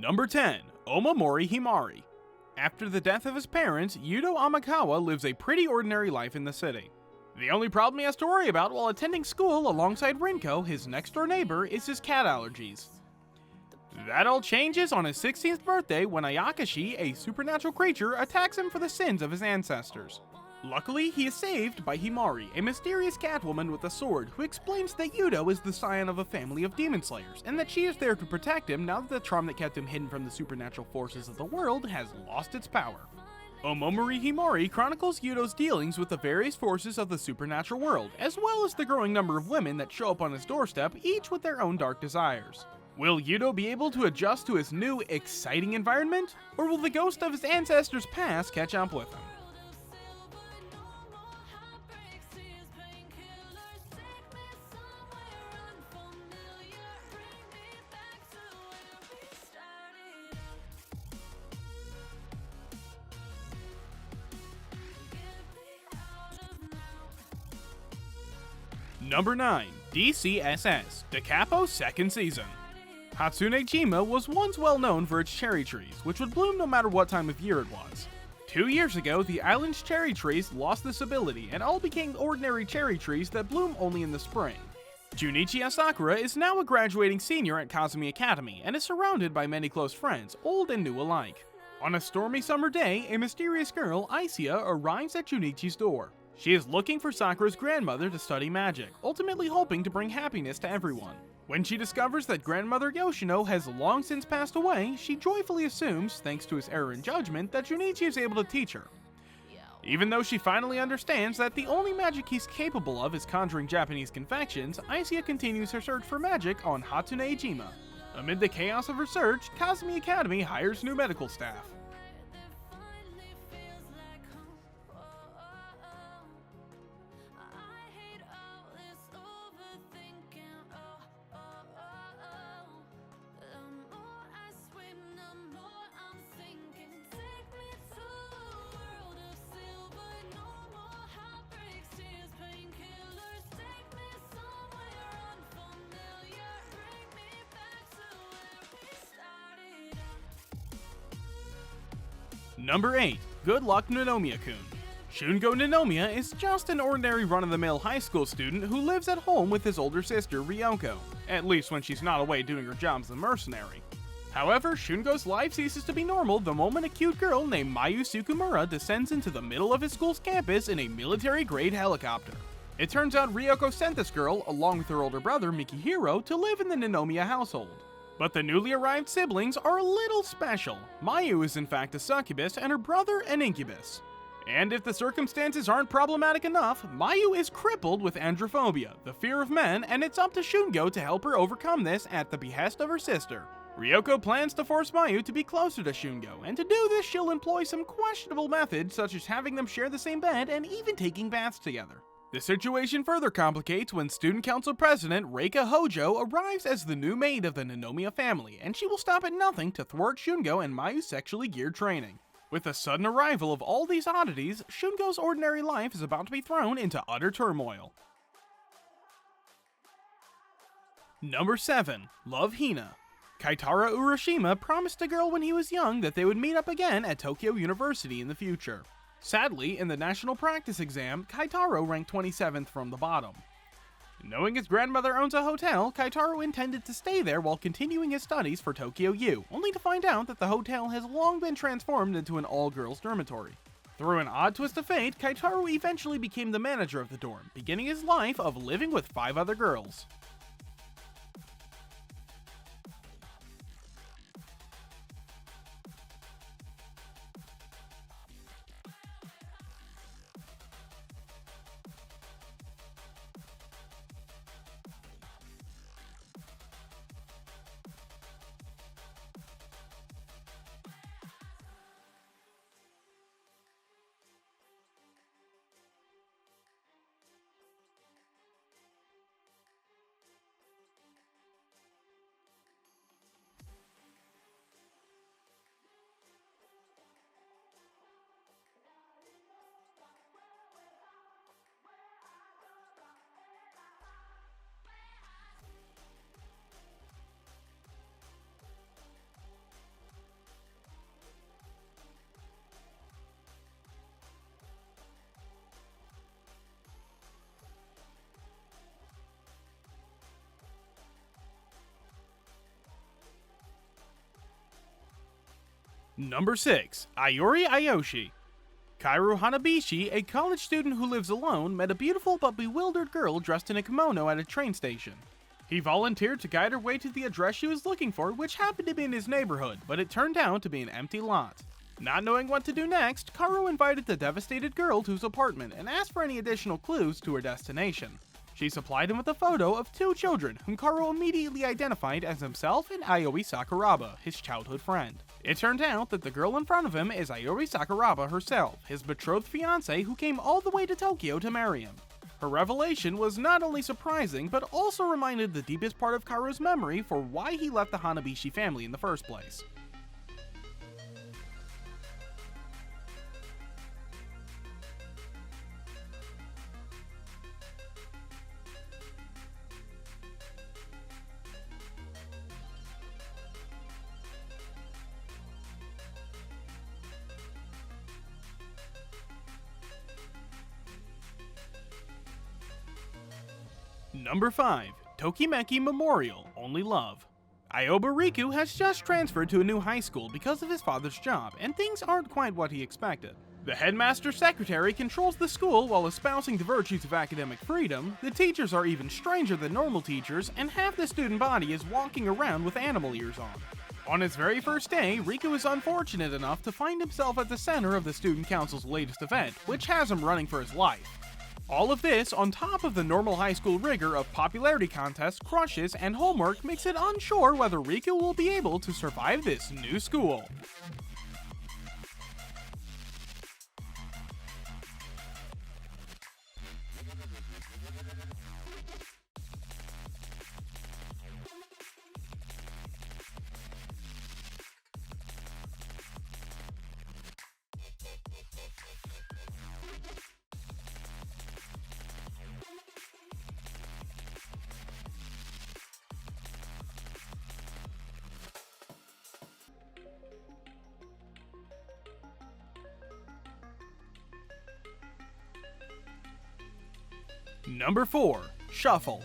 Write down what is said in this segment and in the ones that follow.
Number 10. Omamori Himari. After the death of his parents, Yuto Amakawa lives a pretty ordinary life in the city. The only problem he has to worry about while attending school alongside Rinko, his next-door neighbor, is his cat allergies. That all changes on his 16th birthday when Ayakashi, a supernatural creature, attacks him for the sins of his ancestors. Luckily, he is saved by Himari, a mysterious catwoman with a sword, who explains that Yuto is the scion of a family of demon slayers, and that she is there to protect him now that the charm that kept him hidden from the supernatural forces of the world has lost its power. Omamori Himari chronicles Yuto's dealings with the various forces of the supernatural world, as well as the growing number of women that show up on his doorstep, each with their own dark desires. Will Yuto be able to adjust to his new, exciting environment, or will the ghost of his ancestors' past catch up with him? Number 9. DCSS, DeCapo's second season. Hatsune Miku was once well known for its cherry trees, which would bloom no matter what time of year it was. 2 years ago, the island's cherry trees lost this ability and all became ordinary cherry trees that bloom only in the spring. Junichi Asakura is now a graduating senior at Kazumi Academy and is surrounded by many close friends, old and new alike. On a stormy summer day, a mysterious girl, Isia, arrives at Junichi's door. She is looking for Sakura's grandmother to study magic, ultimately hoping to bring happiness to everyone. When she discovers that grandmother Yoshino has long since passed away, she joyfully assumes, thanks to his error in judgment, that Junichi is able to teach her. Even though she finally understands that the only magic he's capable of is conjuring Japanese confections, Isia continues her search for magic on Hatsune Miku. Amid the chaos of her search, Kazumi Academy hires new medical staff. Number 8. Good Luck Ninomiya-kun. Shungo Ninomiya is just an ordinary run-of-the-mill high school student who lives at home with his older sister Ryoko, at least when she's not away doing her job as a mercenary. However, Shungo's life ceases to be normal the moment a cute girl named Mayu Sukumura descends into the middle of his school's campus in a military-grade helicopter. It turns out Ryoko sent this girl, along with her older brother Mikihiro, to live in the Ninomiya household. But the newly arrived siblings are a little special. Mayu is in fact a succubus and her brother an incubus. And if the circumstances aren't problematic enough, Mayu is crippled with androphobia, the fear of men, and it's up to Shungo to help her overcome this at the behest of her sister. Ryoko plans to force Mayu to be closer to Shungo, and to do this she'll employ some questionable methods such as having them share the same bed and even taking baths together. The situation further complicates when Student Council President Reika Hojo arrives as the new maid of the Ninomiya family, and she will stop at nothing to thwart Shungo and Mayu's sexually geared training. With the sudden arrival of all these oddities, Shungo's ordinary life is about to be thrown into utter turmoil. Number 7. Love Hina. Kaitara Urashima promised a girl when he was young that they would meet up again at Tokyo University in the future. Sadly, in the national practice exam, Kaitaro ranked 27th from the bottom. Knowing his grandmother owns a hotel, Kaitaro intended to stay there while continuing his studies for Tokyo U, only to find out that the hotel has long been transformed into an all-girls dormitory. Through an odd twist of fate, Kaitaro eventually became the manager of the dorm, beginning his life of living with 5 other girls. Number 6. Iori Ayoshi. Kaoru Hanabishi, a college student who lives alone, met a beautiful but bewildered girl dressed in a kimono at a train station. He volunteered to guide her way to the address she was looking for, which happened to be in his neighborhood, but it turned out to be an empty lot. Not knowing what to do next, Kaoru invited the devastated girl to his apartment and asked for any additional clues to her destination. She supplied him with a photo of 2 children, whom Kaoru immediately identified as himself and Iori Sakuraba, his childhood friend. It turned out that the girl in front of him is Iori Sakuraba herself, his betrothed fiancée who came all the way to Tokyo to marry him. Her revelation was not only surprising, but also reminded the deepest part of Kaoru's memory for why he left the Hanabishi family in the first place. Number 5. Tokimeki Memorial, Only Love. Aoba Riku has just transferred to a new high school because of his father's job, and things aren't quite what he expected. The headmaster's secretary controls the school while espousing the virtues of academic freedom, the teachers are even stranger than normal teachers, and half the student body is walking around with animal ears on. On his very first day, Riku is unfortunate enough to find himself at the center of the student council's latest event, which has him running for his life. All of this, on top of the normal high school rigor of popularity contests, crushes, and homework, makes it unsure whether Riku will be able to survive this new school. Number 4. Shuffle.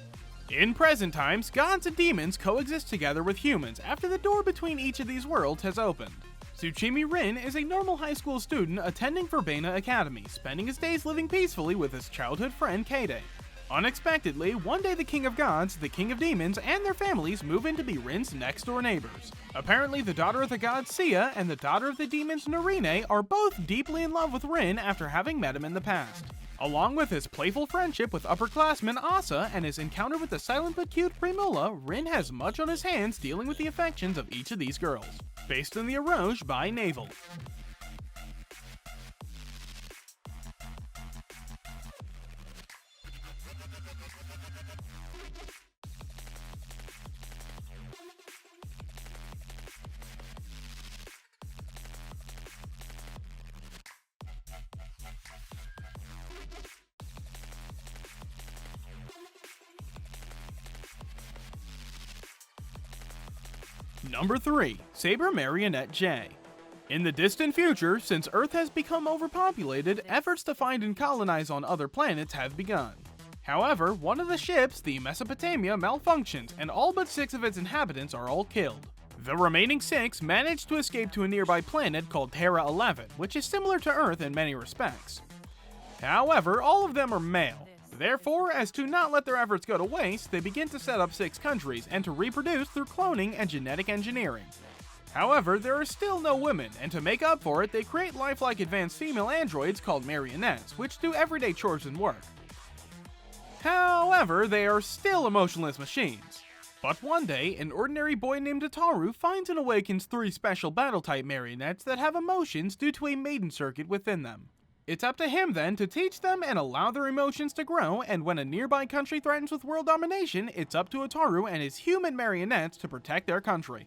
In present times, gods and demons coexist together with humans after the door between each of these worlds has opened. Tsuchimi Rin is a normal high school student attending Verbena Academy, spending his days living peacefully with his childhood friend Kade. Unexpectedly, one day the King of Gods, the King of Demons, and their families move in to be Rin's next-door neighbors. Apparently, the daughter of the god Sia and the daughter of the demons Narine are both deeply in love with Rin after having met him in the past. Along with his playful friendship with upperclassman Asa and his encounter with the silent but cute Primula, Rin has much on his hands dealing with the affections of each of these girls. Based on the Eroge by Naval. Number 3. Sabre Marionette J. In the distant future, since Earth has become overpopulated, efforts to find and colonize on other planets have begun. However, one of the ships, the Mesopotamia, malfunctions, and all but 6 of its inhabitants are all killed. The remaining 6 manage to escape to a nearby planet called Terra 11, which is similar to Earth in many respects. However, all of them are male. Therefore, as to not let their efforts go to waste, they begin to set up 6 countries and to reproduce through cloning and genetic engineering. However, there are still no women, and to make up for it, they create lifelike advanced female androids called marionettes, which do everyday chores and work. However, they are still emotionless machines. But one day, an ordinary boy named Toaru finds and awakens 3 special battle-type marionettes that have emotions due to a maiden circuit within them. It's up to him then to teach them and allow their emotions to grow, and when a nearby country threatens with world domination, it's up to Toaru and his human marionettes to protect their country.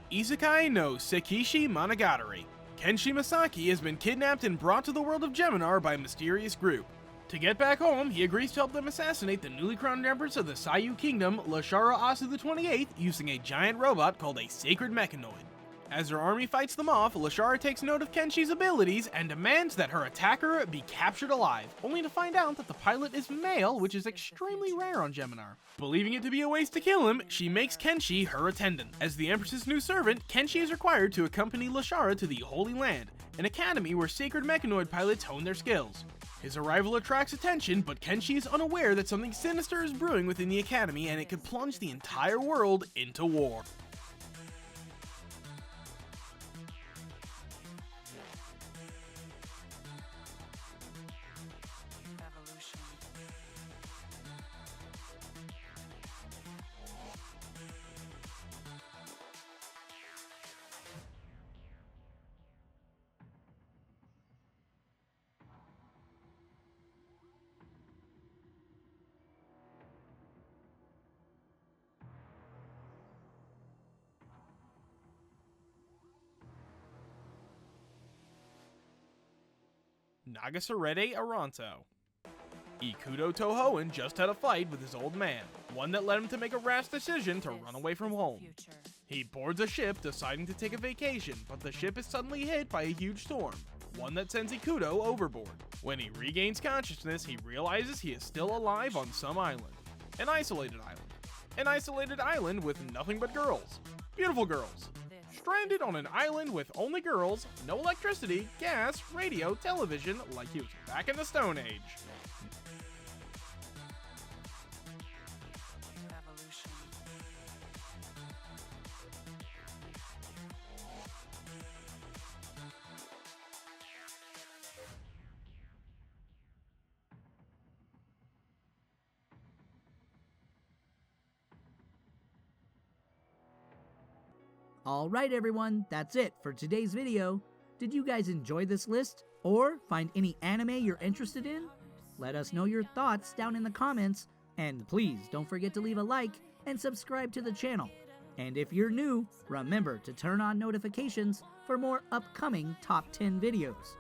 Isekai no Sekishi Monogatari. Kenshi Masaki has been kidnapped and brought to the world of Geminar by a mysterious group. To get back home, he agrees to help them assassinate the newly crowned empress of the Saiyu Kingdom, Lashara Asu the 28th, using a giant robot called a Sacred Mechanoid. As her army fights them off, Lashara takes note of Kenshi's abilities and demands that her attacker be captured alive, only to find out that the pilot is male, which is extremely rare on Geminar. Believing it to be a waste to kill him, she makes Kenshi her attendant. As the Empress's new servant, Kenshi is required to accompany Lashara to the Holy Land, an academy where sacred mechanoid pilots hone their skills. His arrival attracts attention, but Kenshi is unaware that something sinister is brewing within the academy and it could plunge the entire world into war. Nagasorete Aranto. Ikuto Tohoen just had a fight with his old man, one that led him to make a rash decision to run away from home. He boards a ship deciding to take a vacation, but the ship is suddenly hit by a huge storm, one that sends Ikuto overboard. When he regains consciousness, he realizes he is still alive on some island. An isolated island. An isolated island with nothing but girls. Beautiful girls. Stranded on an island with only girls, no electricity, gas, radio, television, like he was back in the Stone Age. Alright everyone, that's it for today's video. Did you guys enjoy this list? Or find any anime you're interested in? Let us know your thoughts down in the comments, and please don't forget to leave a like and subscribe to the channel. And if you're new, remember to turn on notifications for more upcoming top 10 videos.